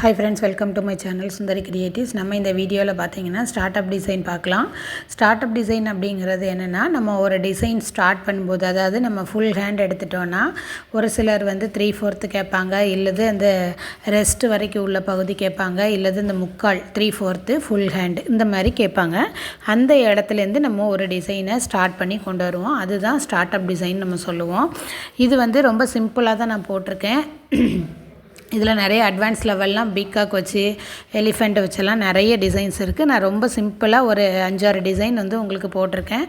Hi friends, welcome to my channel Sundari Creatives. நம்ம இந்த வீடியோல பாத்தீங்கன்னா ஸ்டார்ட் அப் டிசைன் பார்க்கலாம். ஸ்டார்ட் அப் டிசைன் அப்படிங்கிறது என்னன்னா நம்ம ஒரு டிசைன் ஸ்டார்ட் பண்ணும்போது அதாவது நம்ம ஃபுல் ஹேண்ட் எடுத்துட்டோம்னா ஒரு சிலர் வந்து 3/4 கேட்பாங்க இல்லது அந்த ரெஸ்ட் வரைக்கும் உள்ள பகுதி கேட்பாங்க இல்லது இந்த முக்கால் 3/4 ஃபுல் ஹேண்ட் இந்த மாதிரி கேட்பாங்க. அந்த இடத்துல இருந்து நம்ம ஒரு டிசைனை ஸ்டார்ட் பண்ணி கொண்டு வருவோம். அதுதான் ஸ்டார்ட் அப் டிசைன் நம்ம சொல்லுவோம். இது வந்து ரொம்ப சிம்பிளா தான் நான் போட்டுருக்கேன். இதில் நிறைய அட்வான்ஸ் லெவல்லாம் பீகாக் வச்சு எலிஃபெண்ட் வச்செல்லாம் நிறைய டிசைன்ஸ் இருக்குது. நான் ரொம்ப சிம்பிளாக ஒரு 5-6 டிசைன் வந்து உங்களுக்கு போட்டிருக்கேன்.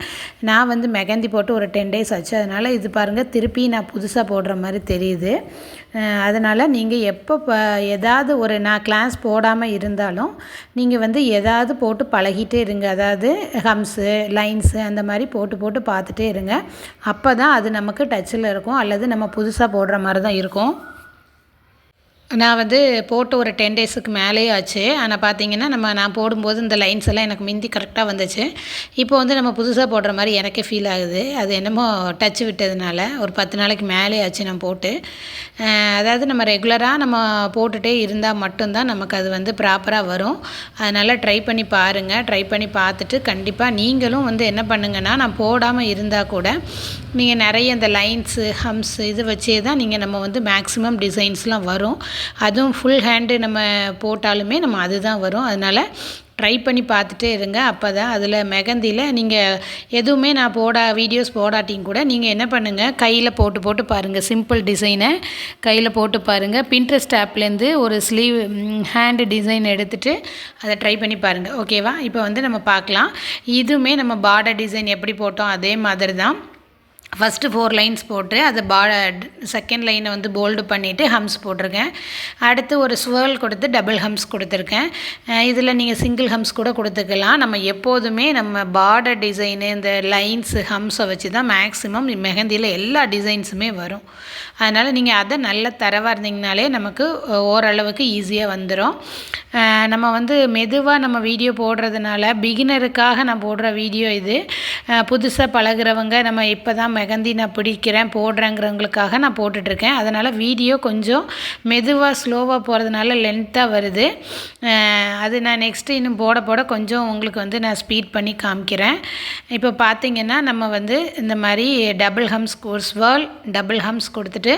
நான் வந்து மெகந்தி போட்டு ஒரு 10 days ஆச்சு. அதனால் இது பாருங்கள் திருப்பி நான் புதுசாக போடுற மாதிரி தெரியுது. அதனால் நீங்கள் எப்போ ஏதாவது ஒரு நான் கிளாஸ் போடாமல் இருந்தாலும் நீங்கள் வந்து ஏதாவது போட்டு பழகிட்டே இருங்க. அதாவது ஹம்ஸு லைன்ஸு அந்த மாதிரி போட்டு பார்த்துட்டே இருங்க. அப்போ தான் அது நமக்கு டச்சில் இருக்கும் அல்லது நம்ம புதுசாக போடுற மாதிரி தான் இருக்கும். நான் வந்து போட்டு ஒரு 10 daysக்கு மேலேயே ஆச்சு. ஆனால் பார்த்தீங்கன்னா நான் போடும்போது இந்த லைன்ஸ் எல்லாம் எனக்கு முந்தி கரெக்டாக வந்துச்சு. இப்போ வந்து நம்ம புதுசாக போடுற மாதிரி எனக்கே ஃபீல் ஆகுது. அது என்னமோ டச் விட்டதுனால ஒரு 10 நாளைக்கு மேலே ஆச்சு நான் போட்டு. அதாவது நம்ம ரெகுலராக நம்ம போட்டுகிட்டே இருந்தால் மட்டும்தான் நமக்கு அது வந்து ப்ராப்பராக வரும். அதனால் ட்ரை பண்ணி பாருங்கள். ட்ரை பண்ணி பார்த்துட்டு கண்டிப்பாக நீங்களும் வந்து என்ன பண்ணுங்கன்னா நான் போடாமல் இருந்தால் கூட நீங்கள் நிறைய இந்த லைன்ஸு ஹம்ஸு இது வச்சே தான் நம்ம வந்து மேக்ஸிமம் டிசைன்ஸ்லாம் வரும். அதுவும் ஃபுல் ஹேண்டு நம்ம போட்டாலுமே நம்ம அதுதான் வரும். அதனால் ட்ரை பண்ணி பார்த்துட்டே இருங்க. அப்போ தான் அதில் மெகந்தியில் நீங்கள் எதுவுமே நான் வீடியோஸ் போடாட்டியும் கூட நீங்கள் என்ன பண்ணுங்கள் கையில் போட்டு பாருங்கள். சிம்பிள் டிசைனை கையில் போட்டு பாருங்கள். பின்ட்ரெஸ்ட் ஆப்லேருந்து ஒரு ஸ்லீவ் ஹேண்டு டிசைன் எடுத்துகிட்டு அதை ட்ரை பண்ணி பாருங்கள். ஓகேவா? இப்போ வந்து நம்ம பார்க்கலாம். இதுவுமே நம்ம பார்டர் டிசைன் எப்படி போட்டோம் அதே மாதிரி தான். ஃபஸ்ட்டு 4 லைன்ஸ் போட்டு அதை செகண்ட் லைனை வந்து போல்டு பண்ணிவிட்டு ஹம்ஸ் போட்டிருக்கேன். அடுத்து ஒரு ஸ்வேர்ல் கொடுத்து டபுள் ஹம்ஸ் கொடுத்துருக்கேன். இதில் நீங்கள் சிங்கிள் ஹம்ஸ் கூட கொடுத்துக்கலாம். நம்ம எப்போதுமே நம்ம பார்டர் டிசைனு இந்த லைன்ஸு ஹம்ஸை வச்சு தான் மேக்ஸிமம் மெஹந்தியில் எல்லா டிசைன்ஸுமே வரும். அதனால் நீங்கள் அதை நல்ல தரவாக இருந்தீங்கனாலே நமக்கு ஓரளவுக்கு ஈஸியாக வந்துடும். நம்ம வந்து மெதுவாக நம்ம வீடியோ போடுறதுனால பிகினருக்காக நான் போடுற வீடியோ இது. புதுசாக பழகிறவங்க நம்ம இப்போ தான் மெகந்தி நான் பிடிக்கிறேன் போடுறேங்கிறவங்களுக்காக நான் போட்டுட்ருக்கேன். அதனால் வீடியோ கொஞ்சம் மெதுவாக ஸ்லோவாக போகிறதுனால லென்த்தாக வருது. அது நான் நெக்ஸ்ட்டு இன்னும் போட கொஞ்சம் உங்களுக்கு வந்து நான் ஸ்பீட் பண்ணி காமிக்கிறேன். இப்போ பார்த்திங்கன்னா நம்ம வந்து இந்த மாதிரி டபுள் ஹம்ஸ் ஸ்வேர்ல் டபுள் ஹம்ஸ் கொடுத்துட்டு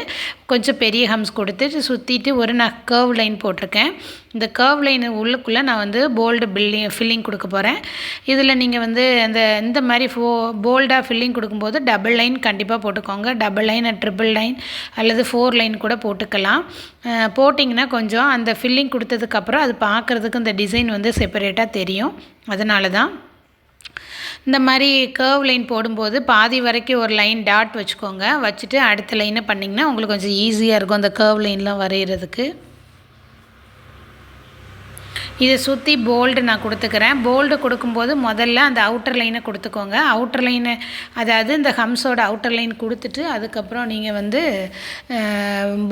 கொஞ்சம் பெரிய ஹம்ஸ் கொடுத்துட்டு சுற்றிட்டு நான் கர்வ் லைன் போட்டிருக்கேன். இந்த கர்வ் லைன் உள்ளுக்குள்ளே நான் வந்து போல்டு ஃபில்லிங் கொடுக்க போகிறேன். இதில் நீங்கள் வந்து இந்த மாதிரி போல்டாக ஃபில்லிங் கொடுக்கும்போது டபுள் லைன் கண்டிப்பாக போட்டுக்கோங்க. டபுள் லைன் ட்ரிபிள் லைன் அல்லது 4 லைன் கூட போட்டுக்கலாம். போட்டிங்கன்னா கொஞ்சம் அந்த ஃபில்லிங் கொடுத்ததுக்கப்புறம் அது பார்க்குறதுக்கு இந்த டிசைன் வந்து செப்பரேட்டாக தெரியும். அதனால தான் இந்த மாதிரி கர்வ் லைன் போடும்போது பாதி வரைக்கும் ஒரு லைன் டாட் வச்சுக்கோங்க. வச்சுட்டு அடுத்த லைனை பண்ணிங்கன்னா உங்களுக்கு கொஞ்சம் ஈஸியாக இருக்கும் அந்த கர்வ் லைன்லாம் வரைகிறதுக்கு. இதை சுற்றி போல்டு நான் கொடுத்துக்கிறேன். போல்டு கொடுக்கும்போது முதல்ல அந்த அவுட்டர் லைனை கொடுத்துக்கோங்க. அவுட்டர் லைனை அதாவது இந்த ஹம்ஸோட அவுட்டர் லைன் கொடுத்துட்டு அதுக்கப்புறம் நீங்கள் வந்து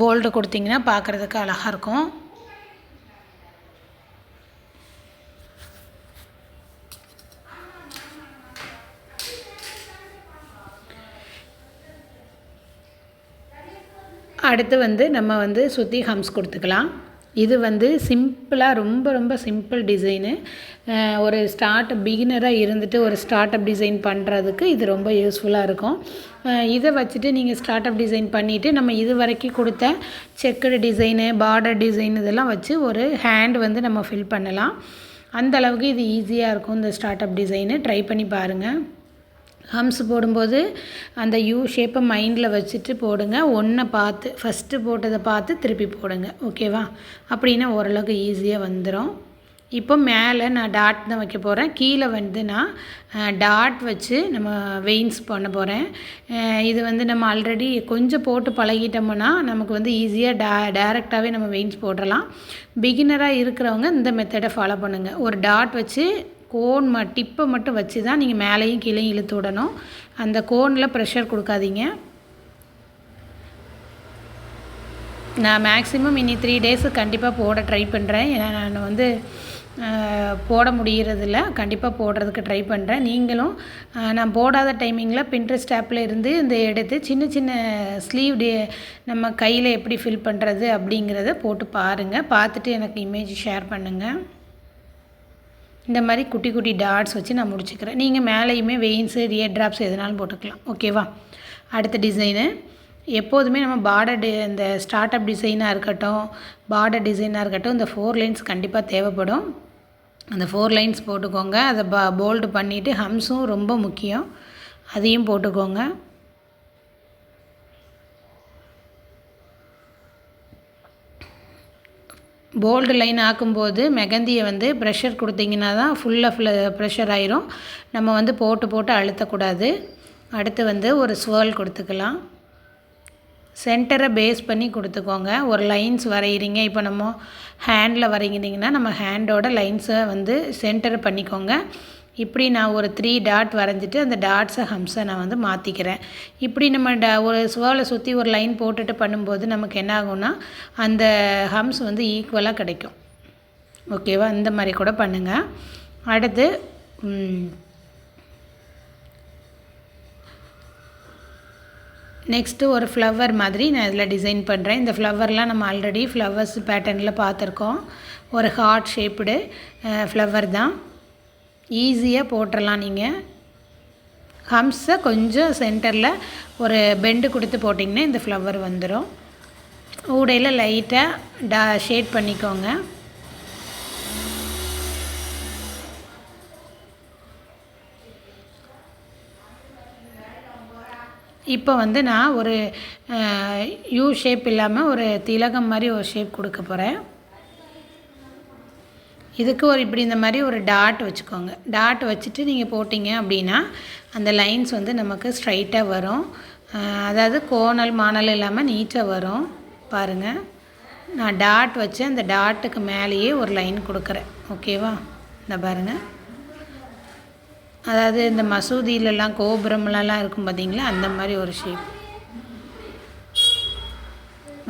போல்டு கொடுத்தீங்கன்னா பார்க்குறதுக்கு அழகாக இருக்கும். அடுத்து வந்து நம்ம வந்து சுற்றி ஹம்ஸ் கொடுத்துக்கலாம். இது வந்து சிம்பிளாக ரொம்ப சிம்பிள் டிசைனு. ஒரு பிகினராக இருந்துட்டு ஒரு ஸ்டார்ட் அப் டிசைன் பண்ணுறதுக்கு இது ரொம்ப யூஸ்ஃபுல்லாக இருக்கும். இதை வச்சுட்டு நீங்கள் ஸ்டார்ட் அப் டிசைன் பண்ணிவிட்டு நம்ம இது வரைக்கும் கொடுத்த செக்குடு டிசைனு பார்டர் டிசைன் இதெல்லாம் வச்சு ஒரு ஹேண்ட் வந்து நம்ம ஃபில் பண்ணலாம். அந்த அளவுக்கு இது ஈஸியாக இருக்கும் இந்த ஸ்டார்ட் அப் டிசைனு. ட்ரை பண்ணி பாருங்கள். ஹம்ஸ் போடும்போது அந்த யூ ஷேப்பை மைண்டில் வச்சுட்டு போடுங்க. ஃபஸ்ட்டு போட்டதை பார்த்து திருப்பி போடுங்க. ஓகேவா? அப்படின்னா ஓரளவுக்கு ஈஸியாக வந்துடும். இப்போ மேலே நான் டாட் தான் வைக்க போகிறேன். கீழே வந்து நான் டாட் வச்சு நம்ம வெயின்ஸ் பண்ண போகிறேன். இது வந்து நம்ம ஆல்ரெடி கொஞ்சம் போட்டு பழகிட்டோம்னா நமக்கு வந்து ஈஸியாக டைரெக்டாகவே நம்ம வெயின்ஸ் போடலாம். பிகினராக இருக்கிறவங்க இந்த மெத்தடை ஃபாலோ பண்ணுங்கள். ஒரு டாட் வச்சு கோன் டிப்பை மட்டும் வச்சு தான் நீங்கள் மேலேயும் கீழே இழுத்து விடணும். அந்த கோனில் ப்ரெஷர் கொடுக்காதீங்க. நான் மேக்ஸிமம் இனி 3 days கண்டிப்பாக போட ட்ரை பண்ணுறேன். ஏன்னா நான் வந்து போட முடியறதில்ல. கண்டிப்பாக போடுறதுக்கு ட்ரை பண்ணுறேன். நீங்களும் நான் போடாத டைமிங்கில் பின்ட்ரெஸ்ட் ஆப்பில் இருந்து இந்த எடுத்து சின்ன சின்ன ஸ்லீவ் நம்ம கையில் எப்படி ஃபில் பண்ணுறது அப்படிங்கிறத போட்டு பாருங்கள். பார்த்துட்டு எனக்கு இமேஜ் ஷேர் பண்ணுங்கள். இந்த மாதிரி குட்டி குட்டி டாட்ஸ் வச்சு நான் முடிச்சுக்கிறேன். நீங்கள் மேலேயுமே வெயின்ஸு டியர் ட்ராப்ஸ் எதுனாலும் போட்டுக்கலாம். ஓகேவா? அடுத்த டிசைனு எப்போதுமே நம்ம பார்டர் இந்த ஸ்டார்ட் அப் டிசைனாக இருக்கட்டும், பார்டர் டிசைனாக இருக்கட்டும், இந்த 4 லைன்ஸ் கண்டிப்பாக தேவைப்படும். அந்த 4 லைன்ஸ் போட்டுக்கோங்க. அதை போல்டு பண்ணிவிட்டு ஹம்ஸும் ரொம்ப முக்கியம், அதையும் போட்டுக்கோங்க. போல்டு லைன் ஆக்கும்போது மெகந்தியை வந்து ப்ரெஷர் கொடுத்தீங்கன்னா தான் ஃபுல்லாக ப்ரெஷர் ஆயிரும். நம்ம வந்து போட்டு அழுத்தக்கூடாது. அடுத்து வந்து ஒரு ஸ்வேர்ல் கொடுத்துக்கலாம். சென்டரை பேஸ் பண்ணி கொடுத்துக்கோங்க. ஒரு லைன்ஸ் வரைகிறீங்க, இப்போ நம்ம ஹேண்டில் வரைகிறீங்கன்னா நம்ம ஹேண்டோட லைன்ஸை வந்து சென்டர் பண்ணிக்கோங்க. இப்படி நான் ஒரு 3 டாட் வரைஞ்சிட்டு அந்த டாட்ஸை ஹம்ஸை நான் வந்து மாற்றிக்கிறேன். இப்படி நம்ம ஒரு ஸ்வேர்லை சுற்றி ஒரு லைன் போட்டுட்டு பண்ணும்போது நமக்கு என்ன ஆகும்னா அந்த ஹம்ஸ் வந்து ஈக்குவலாக கிடைக்கும். ஓகேவா? இந்த மாதிரி கூட பண்ணுங்கள். அடுத்து நெக்ஸ்ட்டு ஒரு ஃப்ளவர் மாதிரி நான் இதில் டிசைன் பண்ணுறேன். இந்த ஃப்ளவர்லாம் நம்ம ஆல்ரெடி ஃப்ளவர்ஸ் பேட்டர்னில் பார்த்துருக்கோம். ஒரு ஹார்ட் ஷேப்டு ஃப்ளவர் தான். ஈஸியாக போட்டுடலாம். நீங்கள் ஹம்ஸை கொஞ்சம் சென்டரில் ஒரு பெண்டு கொடுத்து போட்டிங்கன்னா இந்த ஃப்ளவர் வந்துடும். ஊடையில் லைட்டாக ஷேட் பண்ணிக்கோங்க. இப்போ வந்து நான் ஒரு யூ ஷேப் இல்லாமல் ஒரு திலகம் மாதிரி ஒரு ஷேப் கொடுக்க போகிறேன். இதுக்கு ஒரு இப்படி இந்த மாதிரி ஒரு டாட் வச்சுக்கோங்க. டாட் வச்சுட்டு நீங்கள் போட்டிங்க அப்படின்னா அந்த லைன்ஸ் வந்து நமக்கு ஸ்ட்ரைட்டாக வரும். அதாவது கோணல் மானல் இல்லாமல் நீட்டாக வரும். பாருங்கள், நான் டாட் வச்சு அந்த டாட்டுக்கு மேலேயே ஒரு லைன் கொடுக்குறேன். ஓகேவா? இந்த பாருங்கள், அதாவது இந்த மசூதியிலலாம் கோபுரம்லாம் இருக்கும் பார்த்தீங்களா, அந்த மாதிரி ஒரு ஷேப்.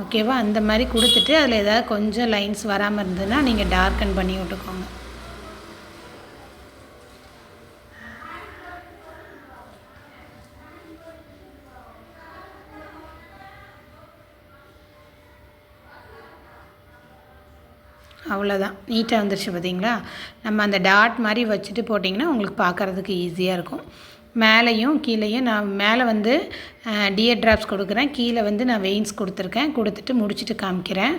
ஓகேவா? அந்த மாதிரி கொடுத்துட்டு அதில் ஏதாவது கொஞ்சம் லைன்ஸ் வராமல் இருந்ததுன்னா நீங்கள் டார்க்கன் பண்ணி விட்டுக்கோங்க. அவ்வளோதான், நீட்டாக வந்துருச்சு பார்த்தீங்களா? நம்ம அந்த டாட் மாதிரி வச்சுட்டு போட்டிங்கன்னா உங்களுக்கு பார்க்குறதுக்கு ஈஸியாக இருக்கும். மேலேயும் கீழேயும் நான் மேலே வந்து டியர் ட்ராப்ஸ் கொடுக்குறேன், கீழே வந்து நான் வெயின்ஸ் கொடுத்துருக்கேன். கொடுத்துட்டு முடிச்சுட்டு காமிக்கிறேன்.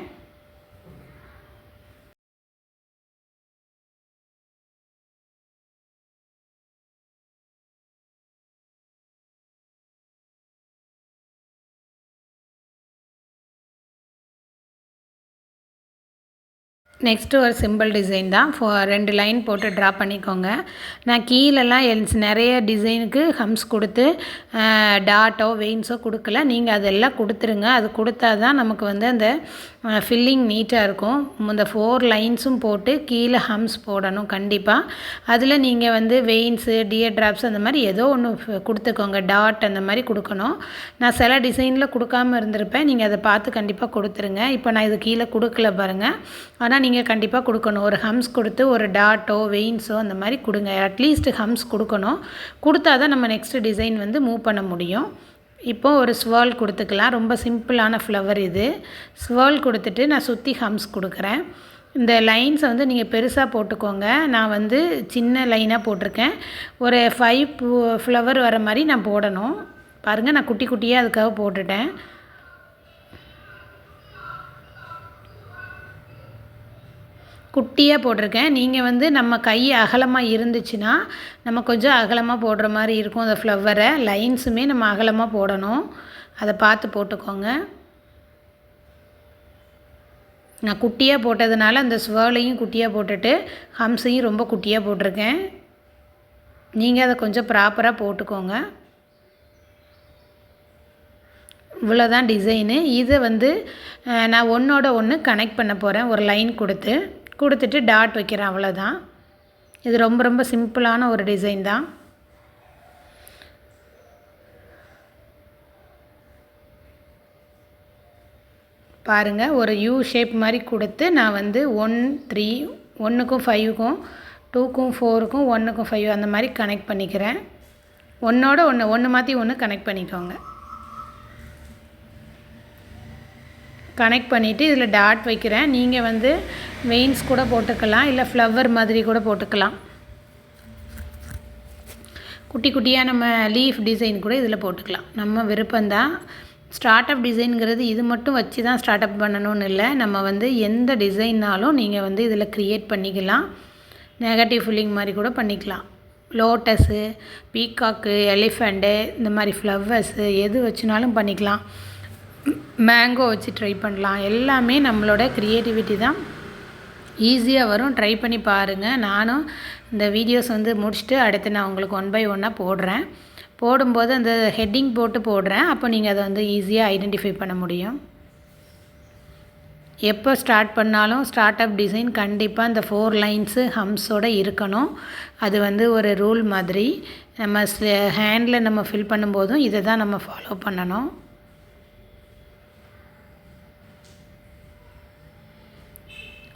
நெக்ஸ்ட்டு ஒரு சிம்பிள் டிசைன் தான். 2 லைன் போட்டு ட்ரா பண்ணிக்கோங்க. நான் கீழெல்லாம் நிறைய டிசைனுக்கு ஹம்ஸ் கொடுத்து டாட்டோ வெயின்ஸோ கொடுக்கல. நீங்கள் அதெல்லாம் கொடுத்துருங்க. அது கொடுத்தா தான் நமக்கு வந்து அந்த ஃபில்லிங் நீட்டாக இருக்கும். இந்த 4 லைன்ஸும் போட்டு கீழே ஹம்ஸ் போடணும் கண்டிப்பாக. அதில் நீங்கள் வந்து வெயின்ஸு டியர் ட்ராப்ஸ் அந்த மாதிரி ஏதோ ஒன்று கொடுத்துக்கோங்க. டாட் அந்த மாதிரி கொடுக்கணும். நான் சில டிசைனில் கொடுக்காமல் இருந்திருப்பேன். நீங்கள் அதை பார்த்து கண்டிப்பாக கொடுத்துருங்க. இப்போ நான் இது கீழே கொடுக்கல பாருங்கள். ஆனால் நீங்கள் கண்டிப்பாக கொடுக்கணும். ஒரு ஹம்ஸ் கொடுத்து ஒரு டாட்டோ வெயின்ஸோ அந்த மாதிரி கொடுங்க. அட்லீஸ்ட் ஹம்ஸ் கொடுக்கணும். கொடுத்தா தான் நம்ம நெக்ஸ்ட் டிசைன் வந்து மூவ் பண்ண முடியும். இப்போது ஒரு ஸ்வேர்ல் கொடுத்துக்கலாம். ரொம்ப சிம்பிளான ஃப்ளவர் இது. ஸ்வேர்ல் கொடுத்துட்டு நான் சுற்றி ஹம்ஸ் கொடுக்குறேன். இந்த லைன்ஸை வந்து நீங்கள் பெருசாக போட்டுக்கோங்க. நான் வந்து சின்ன லைனாக போட்டிருக்கேன். ஒரு 5 ஃப்ளவர் வர மாதிரி நான் போடணும். பாருங்கள், நான் குட்டி குட்டியாக அதுக்காக போட்டுட்டேன். குட்டியாக போட்டிருக்கேன். நீங்கள் வந்து நம்ம கை அகலமாக இருந்துச்சுன்னா நம்ம கொஞ்சம் அகலமாக போடுற மாதிரி இருக்கும். அந்த ஃப்ளவரை லைன்ஸுமே நம்ம அகலமாக போடணும். அதை பார்த்து போட்டுக்கோங்க. நான் குட்டியாக போட்டதுனால அந்த ஸ்வேர்லையும் குட்டியாக போட்டுட்டு ஹம்ஸையும் ரொம்ப குட்டியாக போட்டிருக்கேன். நீங்கள் அதை கொஞ்சம் ப்ராப்பராக போட்டுக்கோங்க. இவ்வளோதான் டிசைனு. இதை வந்து நான் ஒன்றோட ஒன்று கனெக்ட் பண்ண போகிறேன். ஒரு லைன் கொடுத்துட்டு டாட் வைக்கிறேன். அவ்வளோதான். இது ரொம்ப ரொம்ப சிம்பிளான ஒரு டிசைன் தான். பாருங்கள், ஒரு யூ ஷேப் மாதிரி கொடுத்து நான் வந்து 1 3 1க்கும் 5க்கும் 2க்கும் 4க்கும் 1க்கும் 5 அந்த மாதிரி கனெக்ட் பண்ணிக்கிறேன். ஒன்றோட ஒன்று மாற்றி ஒன்று கனெக்ட் பண்ணிக்கோங்க. கனெக்ட் பண்ணிவிட்டு இதில் டாட் வைக்கிறேன். நீங்கள் வந்து வெயின்ஸ் கூட போட்டுக்கலாம், இல்லை ஃப்ளவர் மாதிரி கூட போட்டுக்கலாம். குட்டி குட்டியாக நம்ம லீஃப் டிசைன் கூட இதில் போட்டுக்கலாம், நம்ம விருப்பம்தான். ஸ்டார்ட் அப் டிசைனுங்கிறது இது மட்டும் வச்சு தான் ஸ்டார்ட் அப் பண்ணணும்னு இல்லை. நம்ம வந்து எந்த டிசைன்னாலும் நீங்கள் வந்து இதில் க்ரியேட் பண்ணிக்கலாம். நெகட்டிவ் ஃபில்லிங் மாதிரி கூட பண்ணிக்கலாம். லோட்டஸு, பீகாக்கு, எலிஃபண்ட்டு, இந்த மாதிரி ஃப்ளவர்ஸு எது வச்சுனாலும் பண்ணிக்கலாம். மேங்கோ வச்சு ட்ரை பண்ணலாம். எல்லாமே நம்மளோட க்ரியேட்டிவிட்டி தான், ஈஸியாக வரும். ட்ரை பண்ணி பாருங்கள். நானும் இந்த வீடியோஸ் வந்து முடிச்சுட்டு அடுத்து நான் உங்களுக்கு 1 by 1 போடுறேன். போடும்போது அந்த ஹெட்டிங் போட்டு போடுறேன். அப்போ நீங்கள் அதை வந்து ஈஸியாக ஐடென்டிஃபை பண்ண முடியும். எப்போ ஸ்டார்ட் பண்ணாலும் ஸ்டார்ட் அப் டிசைன் கண்டிப்பாக இந்த 4 லைன்ஸு ஹம்ஸோடு இருக்கணும். அது வந்து ஒரு ரூல் மாதிரி. நம்ம ஹேண்டில் நம்ம ஃபில் பண்ணும்போதும் இதை தான் நம்ம ஃபாலோ பண்ணணும்.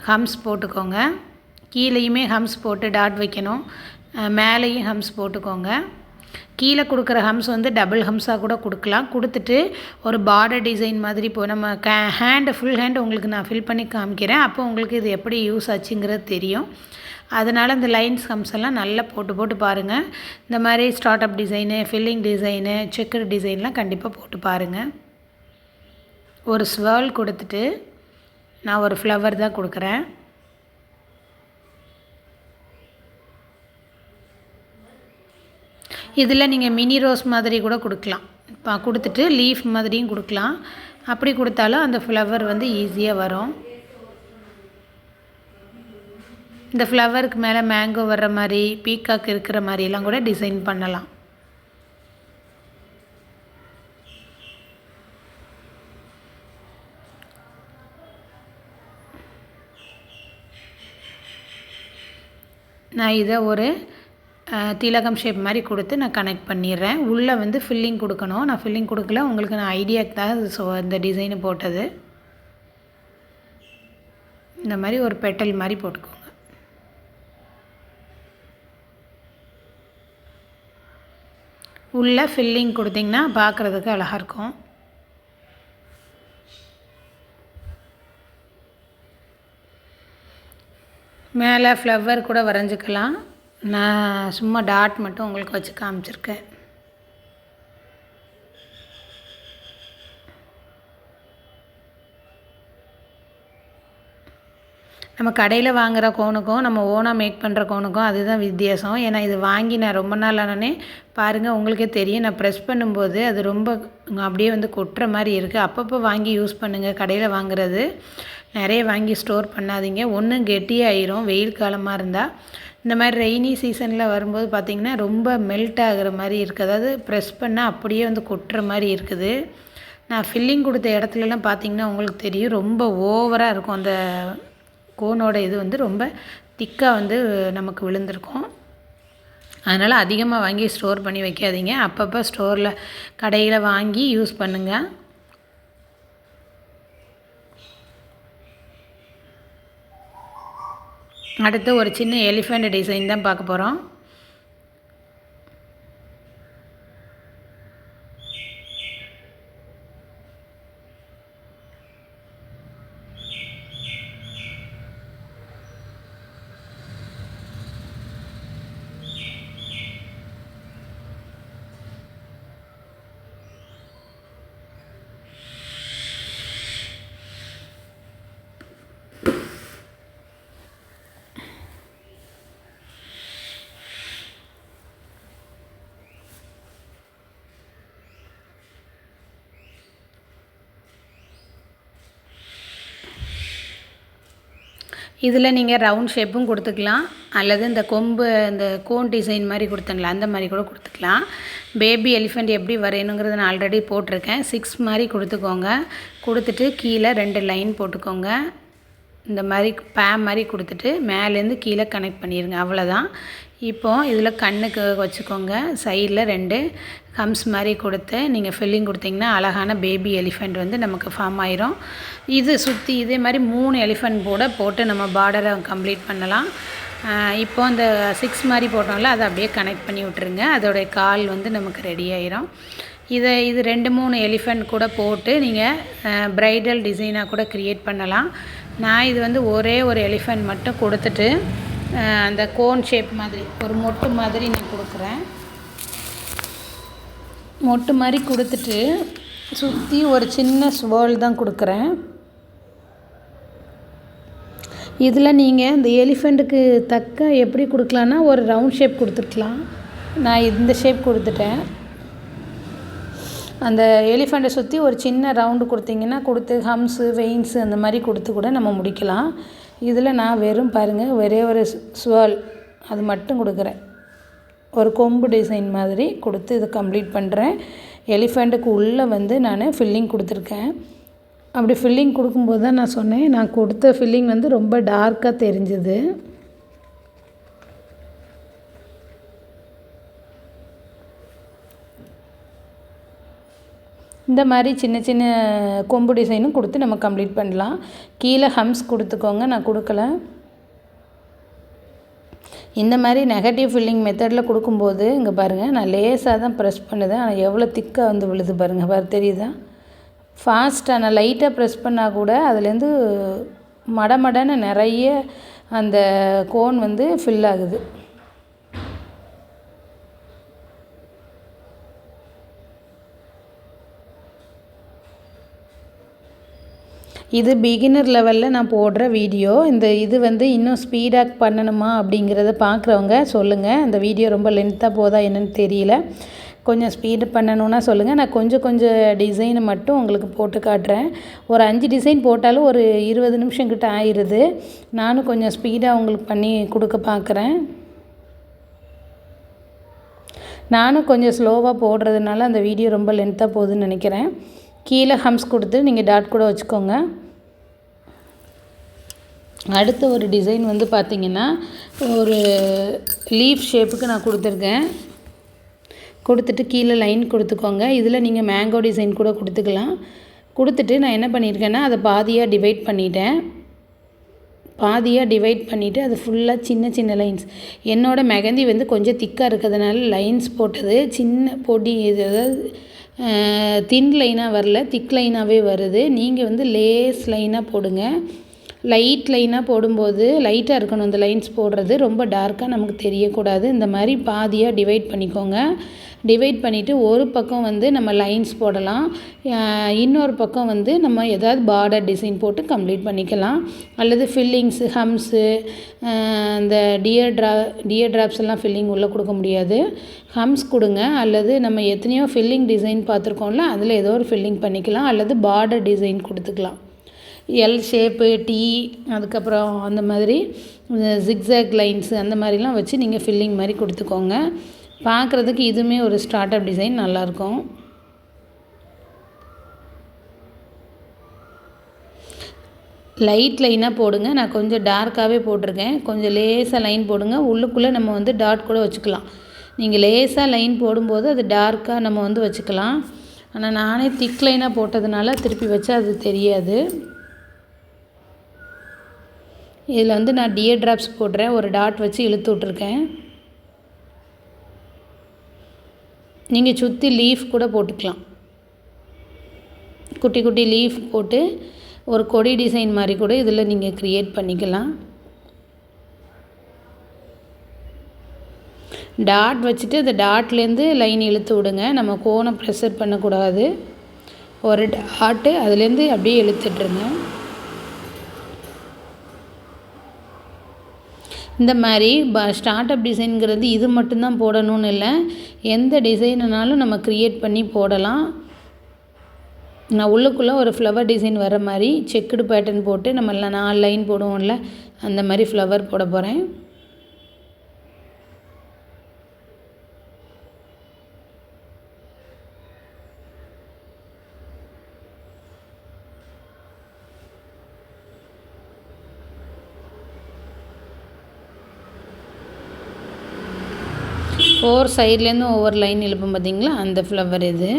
ஹம்ஸ் போட்டுக்கோங்க. கீழேயுமே ஹம்ஸ் போட்டு டாட் வைக்கணும், மேலேயும் ஹம்ஸ் போட்டுக்கோங்க. கீழே கொடுக்குற ஹம்ஸ் வந்து டபுள் ஹம்ஸாக கூட கொடுக்கலாம். கொடுத்துட்டு ஒரு பார்டர் டிசைன் மாதிரி இப்போ நம்ம ஹேண்டு ஃபுல் ஹேண்டு உங்களுக்கு நான் ஃபில் பண்ணி காமிக்கிறேன். அப்போ உங்களுக்கு இது எப்படி யூஸ் ஆச்சுங்கிறது தெரியும். அதனால் இந்த லைன்ஸ் ஹம்ஸ் எல்லாம் நல்லா போட்டு பாருங்கள். இந்த மாதிரி start up design, filling design, checker டிசைன்லாம் கண்டிப்பாக போட்டு பாருங்கள். ஒரு ஸ்வர்ல் கொடுத்துட்டு நான் ஒரு ஃப்ளவர் தான் கொடுக்குறேன். இதில் நீங்கள் மினி ரோஸ் மாதிரி கூட கொடுக்கலாம். இப்போ கொடுத்துட்டு லீஃப் மாதிரியும் கொடுக்கலாம். அப்படி கொடுத்தாலும் அந்த ஃப்ளவர் வந்து ஈஸியாக வரும். இந்த ஃப்ளவருக்கு மேலே மேங்கோ வர்ற மாதிரி, பீகாக் இருக்கிற மாதிரிலாம் கூட டிசைன் பண்ணலாம். நான் இதை ஒரு திலகம் ஷேப் மாதிரி கொடுத்து நான் கனெக்ட் பண்ணிடுறேன். உள்ளே வந்து ஃபில்லிங் கொடுக்கணும். நான் ஃபில்லிங் கொடுக்கல, உங்களுக்கு நான் ஐடியாக்கு தான் இந்த டிசைனு போட்டது. இந்த மாதிரி ஒரு பெட்டல் மாதிரி போட்டுக்கோங்க. உள்ளே ஃபில்லிங் கொடுத்திங்கன்னா பார்க்குறதுக்கு அழகாக இருக்கும். மேலே ஃப்ளவர் கூட வரைஞ்சிக்கலாம். நான் சும்மா டாட் மட்டும் உங்களுக்கு வச்சு காமிச்சிருக்கேன். நம்ம கடையில் வாங்குகிற கோனுக்கும் நம்ம ஓனாக மேக் பண்ணுற கோனுக்கும் அதுதான் வித்தியாசம். ஏன்னா இது வாங்கி நான் ரொம்ப நாள் ஆனே பாருங்கள், உங்களுக்கே தெரியும். நான் ப்ரெஸ் பண்ணும்போது அது ரொம்ப அப்படியே வந்து கொட்டுற மாதிரி இருக்குது. அப்பப்போ வாங்கி யூஸ் பண்ணுங்கள். கடையில் வாங்குறது நிறைய வாங்கி ஸ்டோர் பண்ணாதீங்க. ஒன்று கெட்டியாயிரும் வெயில் காலமாக இருந்தால். இந்த மாதிரி ரெய்னி சீசனில் வரும்போது பார்த்திங்கன்னா ரொம்ப மெல்ட் ஆகிற மாதிரி இருக்குது. அதாவது ப்ரெஸ் பண்ணால் அப்படியே வந்து கொட்டுற மாதிரி இருக்குது. நான் ஃபில்லிங் கொடுத்த இடத்துலலாம் பார்த்திங்கன்னா உங்களுக்கு தெரியும், ரொம்ப ஓவராக இருக்கும். அந்த கோனோட இது வந்து ரொம்ப திக்காக வந்து நமக்கு விழுந்திருக்கும். அதனால் அதிகமாக வாங்கி ஸ்டோர் பண்ணி வைக்காதீங்க. அப்பப்போ ஸ்டோரில் கடையில் வாங்கி யூஸ் பண்ணுங்கள். அடுத்து ஒரு சின்ன எலிஃபண்ட் டிசைன் தான் பார்க்க போகிறோம். இதில் நீங்கள் ரவுண்ட் ஷேப்பும் கொடுத்துக்கலாம், அல்லது இந்த கொம்பு இந்த கோன் டிசைன் மாதிரி கொடுத்தங்களா அந்த மாதிரி கூட கொடுத்துக்கலாம். பேபி எலிஃபெண்ட் எப்படி வரையணுங்கிறத நான் ஆல்ரெடி போட்டிருக்கேன். 6 மாதிரி கொடுத்துக்கோங்க. கொடுத்துட்டு கீழே 2 லைன் போட்டுக்கோங்க. இந்த மாதிரி மாதிரி கொடுத்துட்டு மேலேருந்து கீழே கனெக்ட் பண்ணிடுங்க. அவ்வளோதான். இப்போ இதில் கண்ணுக்கு வச்சுக்கோங்க. சைடில் 2 ஹம்ஸ் மாதிரி கொடுத்து நீங்கள் ஃபில்லிங் கொடுத்தீங்கன்னா அழகான பேபி எலிஃபெண்ட் வந்து நமக்கு ஃபார்ம் ஆயிரும். இது சுற்றி இதே மாதிரி 3 எலிஃபெண்ட் கூட போட்டு நம்ம பார்டரை கம்ப்ளீட் பண்ணலாம். இப்போ அந்த 6 மாதிரி போட்டோம்ல அதை அப்படியே கனெக்ட் பண்ணி விட்டுருங்க. அதோடைய கால் வந்து நமக்கு ரெடி ஆயிரும். இது 2 3 எலிஃபெண்ட் கூட போட்டு நீங்கள் ப்ரைடல் டிசைனாக கூட க்ரியேட் பண்ணலாம். நான் இது வந்து ஒரே ஒரு எலிஃபெண்ட் மட்டும் கொடுத்துட்டு அந்த கோன் ஷேப் மாதிரி ஒரு மொட்டு மாதிரி நான் கொடுக்குறேன். மொட்டு மாதிரி கொடுத்துட்டு சுற்றி ஒரு சின்ன ஸ்வேர்ல் தான் கொடுக்குறேன். இதில் நீங்கள் இந்த எலிஃபெண்ட்டுக்கு தக்க எப்படி கொடுக்கலான்னா ஒரு ரவுண்ட் ஷேப் கொடுத்துருக்கலாம். நான் இந்த ஷேப் கொடுத்துட்டேன். அந்த எலிஃபெண்ட்டை சுற்றி ஒரு சின்ன ரவுண்டு கொடுத்தீங்கன்னா கொடுத்து ஹம்ஸு வெயின்ஸு அந்த மாதிரி கொடுத்து கூட நம்ம முடிக்கலாம். இதில் நான் வெறும் பாருங்கள் ஒரே ஒரு ஸ்வேர்ல் அது மட்டும் கொடுக்குறேன். ஒரு கொம்பு டிசைன் மாதிரி கொடுத்து இதை கம்ப்ளீட் பண்ணுறேன். எலிஃபெண்ட்டுக்கு உள்ளே வந்து நான் ஃபில்லிங் கொடுத்துருக்கேன். அப்படி ஃபில்லிங் கொடுக்கும்போது தான் நான் சொன்னேன், நான் கொடுத்த ஃபில்லிங் வந்து ரொம்ப டார்க்காக தெரிஞ்சுது. இந்த மாதிரி சின்ன சின்ன கொம்பு டிசைனும் கொடுத்து நம்ம கம்ப்ளீட் பண்ணலாம். கீழே ஹம்ஸ் கொடுத்துக்கோங்க, நான் கொடுக்கல. இந்த மாதிரி நெகட்டிவ் ஃபில்லிங் மெத்தடில் கொடுக்கும்போது இங்கே பாருங்கள் நான் லேசாக தான் ப்ரெஸ் பண்ணுதேன். ஆனால் எவ்வளோ திக்காக வந்து விழுது பாருங்கள் தெரியுதா? ஃபாஸ்ட்டாக நான் லைட்டாக ப்ரெஸ் பண்ணால் கூட அதுலேருந்து மடமடன்னு நிறைய அந்த கோன் வந்து ஃபில் ஆகுது. இது பிகினர் லெவலில் நான் போடுற வீடியோ. இது வந்து இன்னும் ஸ்பீடாக பண்ணணுமா அப்படிங்கிறத பார்க்குறவங்க சொல்லுங்கள். அந்த வீடியோ ரொம்ப லென்த்தாக போதா என்னன்னு தெரியல. கொஞ்சம் ஸ்பீடு பண்ணணுன்னா சொல்லுங்கள். நான் கொஞ்சம் டிசைனை மட்டும் உங்களுக்கு போட்டு காட்டுறேன். ஒரு 5 டிசைன் போட்டாலும் ஒரு 20 நிமிஷம் கிட்ட ஆயிடுது. நானும் கொஞ்சம் ஸ்பீடாக உங்களுக்கு பண்ணி கொடுக்க பார்க்குறேன். நானும் கொஞ்சம் ஸ்லோவாக போடுறதுனால அந்த வீடியோ ரொம்ப லென்த்தாக போகுதுன்னு நினைக்கிறேன். கீழே ஹம்ஸ் கொடுத்து நீங்கள் டாட் கூட வச்சுக்கோங்க. அடுத்த ஒரு டிசைன் வந்து பார்த்திங்கன்னா ஒரு லீஃப் ஷேப்புக்கு நான் கொடுத்துருக்கேன். கொடுத்துட்டு கீழே லைன் கொடுத்துக்கோங்க. இதில் நீங்கள் மேங்கோ டிசைன் கூட கொடுத்துக்கலாம். கொடுத்துட்டு நான் என்ன பண்ணியிருக்கேன்னா அதை பாதியாக டிவைட் பண்ணிவிட்டு அது ஃபுல்லாக சின்ன சின்ன லைன்ஸ். என்னோடய மெகந்தி வந்து கொஞ்சம் திக்காக இருக்கிறதுனால லைன்ஸ் போட்டது சின்ன பொடி, அதாவது தின் லைனாக வரல, திக் லைனாகவே வருது. நீங்கள் வந்து லேஸ் லைனாக போடுங்க. லைட் லைனாக போடும்போது லைட்டாக இருக்கணும் இந்த லைன்ஸ் போடுறது. ரொம்ப டார்க்காக நமக்கு தெரியக்கூடாது. இந்த மாதிரி பாதியாக டிவைட் பண்ணிக்கோங்க. டிவைட் பண்ணிவிட்டு ஒரு பக்கம் வந்து நம்ம லைன்ஸ் போடலாம், இன்னொரு பக்கம் வந்து நம்ம ஏதாவது பார்டர் டிசைன் போட்டு கம்ப்ளீட் பண்ணிக்கலாம். அல்லது ஃபில்லிங்ஸு ஹம்ஸு இந்த டியர் ட்ராப்ஸ் எல்லாம் ஃபில்லிங் உள்ளே கொடுக்க முடியாது. ஹம்ஸ் கொடுங்க. அல்லது நம்ம எத்தனையோ ஃபில்லிங் டிசைன் பார்த்துருக்கோம்ல அதில் ஏதோ ஒரு ஃபில்லிங் பண்ணிக்கலாம். அல்லது பார்டர் டிசைன் கொடுத்துக்கலாம். எல் ஷேப்பு, டீ, அதுக்கப்புறம் அந்த மாதிரி ஜிக்ஸாக் லைன்ஸு அந்த மாதிரிலாம் வச்சு நீங்கள் ஃபில்லிங் மாதிரி கொடுத்துக்கோங்க. பார்க்குறதுக்கு இதுவுமே ஒரு ஸ்டார்ட் அப் டிசைன் நல்லாயிருக்கும். லைட் லைனாக போடுங்க. நான் கொஞ்சம் டார்க்காகவே போட்டிருக்கேன். கொஞ்சம் லேசாக லைன் போடுங்க. உள்ளுக்குள்ளே நம்ம வந்து டாட் கூட வச்சுக்கலாம். நீங்கள் லேசாக லைன் போடும்போது அது டார்க்காக நம்ம வந்து வச்சுக்கலாம். ஆனால் நானே திக் லைனாக போட்டதுனால திருப்பி வச்சா அது தெரியாது. இதில் வந்து நான் டியர் ட்ராப்ஸ் போடுறேன். ஒரு டாட் வச்சு இழுத்து விட்ருக்கேன். நீங்கள் சுற்றி லீஃப் கூட போட்டுக்கலாம். குட்டி குட்டி லீஃப் போட்டு ஒரு கொடி டிசைன் மாதிரி கூட இதில் நீங்கள் க்ரியேட் பண்ணிக்கலாம். டாட் வச்சுட்டு அந்த டாட்லேருந்து லைன் இழுத்து விடுங்க. நம்ம கோனை ப்ரெஷர் பண்ணக்கூடாது. ஒரு டாட்டு அதுலேருந்து அப்படியே இழுத்துட்ருங்க. இந்த மாதிரி ஸ்டார்ட் அப் டிசைனுங்கிறது இது மட்டும்தான் போடணும்னு இல்லை, எந்த டிசைனுனாலும் நம்ம க்ரியேட் பண்ணி போடலாம். நான் உள்ளுக்குள்ளே ஒரு ஃப்ளவர் டிசைன் வர மாதிரி செக்குடு பேட்டர்ன் போட்டு நம்ம 4 லைன் போடுவோம்ல அந்த மாதிரி ஃப்ளவர் போட போகிறேன். 4 சைட்லேருந்தும் ஒவ்வொரு லைன் இழுப்போம் பார்த்தீங்களா, அந்த ஃப்ளவர் இது.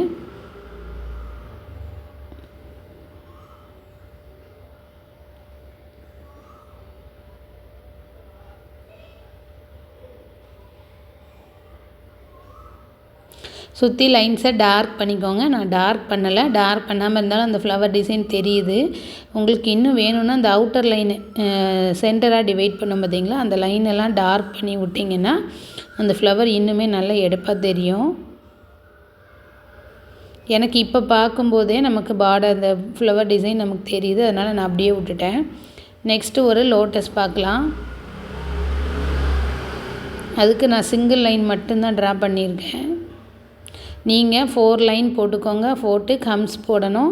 சுற்றி லைன்ஸை டார்க் பண்ணிக்கோங்க. நான் டார்க் பண்ணலை. டார்க் பண்ணாமல் இருந்தாலும் அந்த ஃப்ளவர் டிசைன் தெரியுது. உங்களுக்கு இன்னும் வேணும்னா அந்த அவுட்டர் லைனு சென்டராக டிவைட் பண்ணோம் பார்த்தீங்களா, அந்த லைனெல்லாம் டார்க் பண்ணி விட்டிங்கன்னா அந்த ஃப்ளவர் இன்னுமே நல்லா எடுப்பாக தெரியும். எனக்கு இப்போ பார்க்கும்போதே நமக்கு அந்த ஃப்ளவர் டிசைன் நமக்கு தெரியுது. அதனால் நான் அப்படியே விட்டுட்டேன். நெக்ஸ்ட்டு ஒரு லோட்டஸ் பார்க்கலாம். அதுக்கு நான் சிங்கிள் லைன் மட்டும்தான் ட்ரா பண்ணியிருக்கேன். நீங்கள் 4 லைன் போட்டுக்கோங்க. போட்டு கம்ஸ் போடணும்.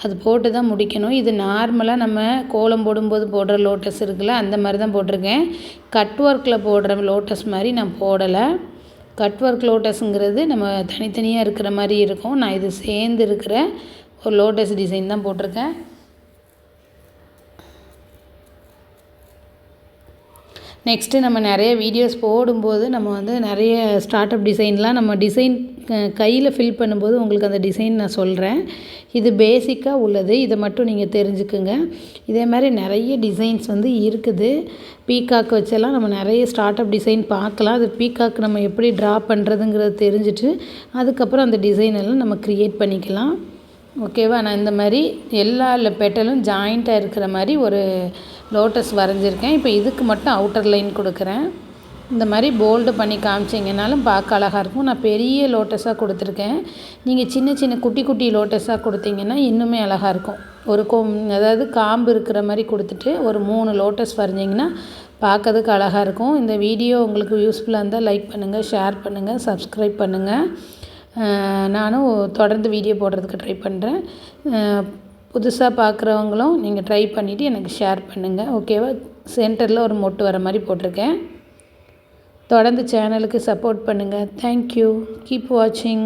அது போட்டு தான் முடிக்கணும். இது நார்மலாக நம்ம கோலம் போடும்போது போடுற லோட்டஸ் இருக்குல்ல, அந்த மாதிரி தான் போட்டிருக்கேன். கட் ஒர்க்கில் போடுற லோட்டஸ் மாதிரி நான் போடலை. கட் ஒர்க் லோட்டஸுங்கிறது நம்ம தனித்தனியாக இருக்கிற மாதிரி இருக்கும். நான் இது சேர்ந்து இருக்கிற ஒரு லோட்டஸ் டிசைன் தான் போட்டிருக்கேன். நெக்ஸ்ட்டு நம்ம நிறைய வீடியோஸ் போடும்போது நம்ம வந்து நிறைய ஸ்டார்ட் அப் டிசைன்லாம் நம்ம கையில் ஃபில் பண்ணும்போது உங்களுக்கு அந்த டிசைன் நான் சொல்கிறேன். இது பேசிக்காக உள்ளது. இதை மட்டும் நீங்கள் தெரிஞ்சுக்குங்க. இதே மாதிரி நிறைய டிசைன்ஸ் வந்து இருக்குது. பீகாக் வச்செல்லாம் நம்ம நிறைய ஸ்டார்ட் அப் டிசைன் பார்க்கலாம். அது பீகாக் நம்ம எப்படி ட்ரா பண்ணுறதுங்கிறத தெரிஞ்சுட்டு அதுக்கப்புறம் அந்த டிசைனெல்லாம் நம்ம க்ரியேட் பண்ணிக்கலாம். ஓகேவா? நான் இந்த மாதிரி எல்லா பெட்டலும் ஜாயிண்ட்டாக இருக்கிற மாதிரி ஒரு லோட்டஸ் வரைஞ்சிருக்கேன். இப்போ இதுக்கு மட்டும் அவுட்டர் லைன் கொடுக்குறேன். இந்த மாதிரி போல்டு பண்ணி காமிச்சிங்கனாலும் பார்க்க அழகாக இருக்கும். நான் பெரிய லோட்டஸாக கொடுத்துருக்கேன். நீங்கள் சின்ன சின்ன குட்டி குட்டி லோட்டஸாக கொடுத்தீங்கன்னா இன்னுமே அழகாக இருக்கும். ஒரு அதாவது காம்பு இருக்கிற மாதிரி கொடுத்துட்டு ஒரு 3 லோட்டஸ் வரைஞ்சிங்கன்னா பார்க்கறதுக்கு அழகாக இருக்கும். இந்த வீடியோ உங்களுக்கு யூஸ்ஃபுல்லாக இருந்தால் லைக் பண்ணுங்கள், ஷேர் பண்ணுங்கள், சப்ஸ்கிரைப் பண்ணுங்கள். நானும் தொடர்ந்து வீடியோ போடுறதுக்கு ட்ரை பண்ணுறேன். புதுசாக பார்க்குறவங்களும் நீங்கள் ட்ரை பண்ணிவிட்டு எனக்கு ஷேர் பண்ணுங்கள். ஓகேவா? சென்டரில் ஒரு மொட்டு வர மாதிரி போட்டிருக்கேன். தொடர்ந்து சேனலுக்கு சப்போர்ட் பண்ணுங்கள். தேங்க்யூ. கீப் வாட்சிங்.